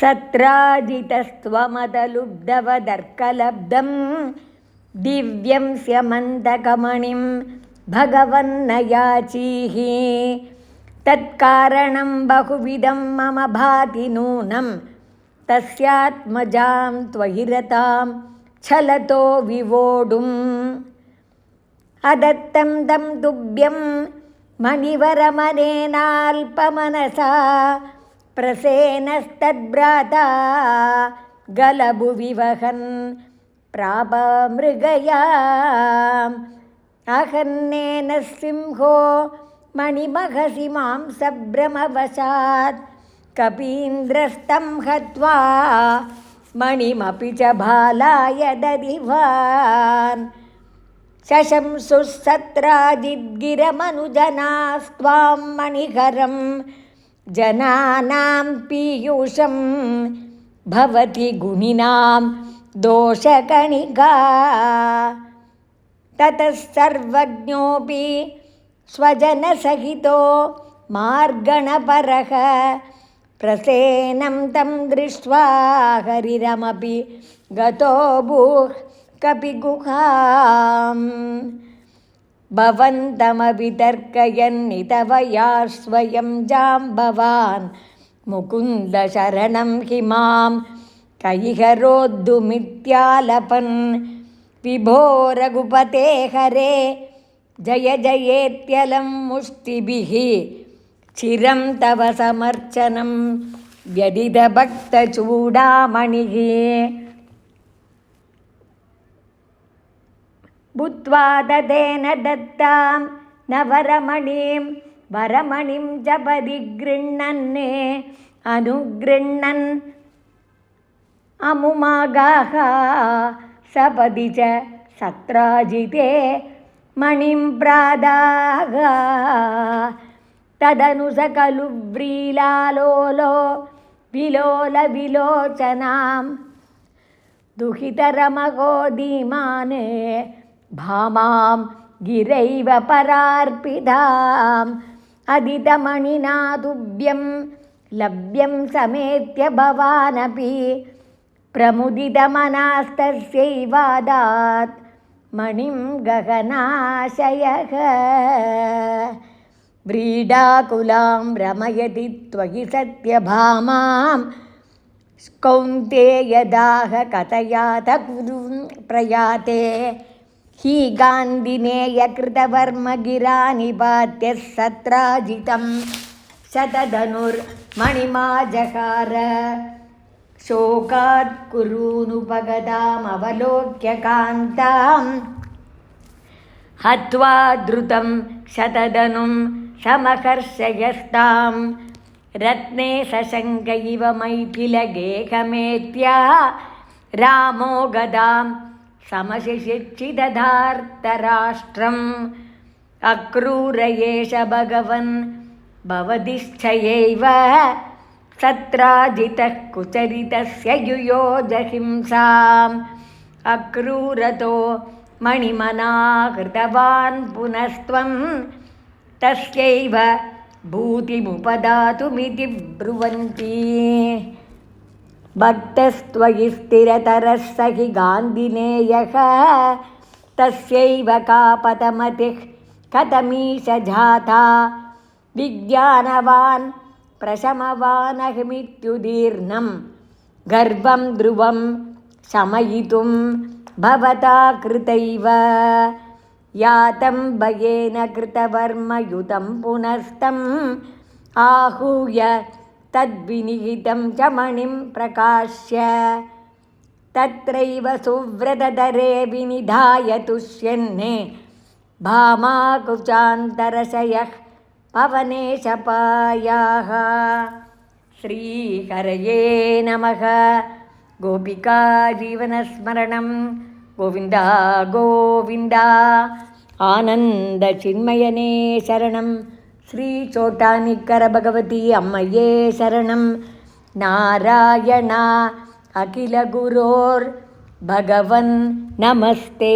सत्राजितस्त्वमदलुब्धवदर्कलब्धं दिव्यं स्यमन्तकमणिं भगवन्नयाचीः तत्कारणं बहुविधं मम भाति नूनं तस्यात्मजां त्वयि रतां छलतो विवोढुम् अदत्तं तं तुभ्यं मणिवरमनेनाल्पमनसा प्रसेनस्तद्भ्राता गलभुविवहन् प्रापमृगयाम् अहन्नेन सिंहो मणिमहसि मांसभ्रमवशात् कपीन्द्रस्तं हत्वा मणिमपि च भालाय ददिवान् शशंसुः सत्राजिद्गिरमनुजनास्त्वां मणिहरं जनानां पीयूषं भवति गुणिनां दोषकणिका ततः सर्वज्ञोऽपि स्वजनसहितो मार्गणपरः प्रसेनं तं दृष्ट्वा हरिरमपि गतोऽभूः कपिगुहाम् भवन्तमपि तर्कयन्नितवयास्वयं जाम्बवान् मुकुन्दशरणं हि मां कैहरोद्धुमित्यालपन् विभो रघुपते हरे जय जयेत्यलं मुष्टिभिः चिरं तव समर्चनं व्यदितभक्तचूडामणिः भूत्वा ददेन दत्तां नवरमणीं वरमणिं च परिगृह्णन्ने अनुगृह्णन् अमुमागाः सपदि च सत्राजिते मणिं प्रादाः तदनु स खलु व्रीलालोलो विलोचनां दुहितरमहो धीमान् भामां गिरैव परार्पिताम् अदितमणिना तुभ्यं लभ्यं समेत्य भवानपि प्रमुदितमनास्तस्यैवादात् मणिं गगनाशयः व्रीडाकुलां रमयति त्वयि सत्यभामां कौन्तेयदाह कथयात कुरुं प्रयाते हि गान्धिनेयकृतवर्मगिरानिपात्य सत्राजितं शतधनुर्मणिमाजहार शोकात् कुरूनुपगतामवलोक्य कान्तां हत्वा द्रुतं शतधनुं समकर्षयस्तां रत्ने सशङ्क इव मैथिलगेहमेत्या रामो गदां समशिशिक्षिदधार्तराष्ट्रम् अक्रूर एष भगवन् भवदिश्चयैव सत्राजितः कुचरितस्य युयोजहिंसाम् अक्रूरतो मणिमना कृतवान् पुनस्त्वं तस्यैव भूतिमुपदातुमिति ब्रुवन्ति भक्तस्त्वयि स्थिरतरः स हि गान्धिनेयः तस्यैव कापतमतिः कथमीश जाता विज्ञानवान् प्रशमवानहमित्युदीर्णं गर्वं ध्रुवं शमयितुं भवता कृतैव यातं भयेन कृतवर्मयुतं पुनस्तं आहूय तद्विनिहितं च मणिं प्रकाश्य तत्रैव सुव्रतधरे विनिधाय तुष्यन्ने भामाकुचान्तरशयः पवनेशपायाः श्रीहरये नमः गोपिका जीवनस्मरणं गोविन्द गोविन्द आनन्दचिन्मयने शरणं श्रीचोटानिकर भगवती अम्मये शरणं नारायण अखिलगुरोर्भगवन् नमस्ते।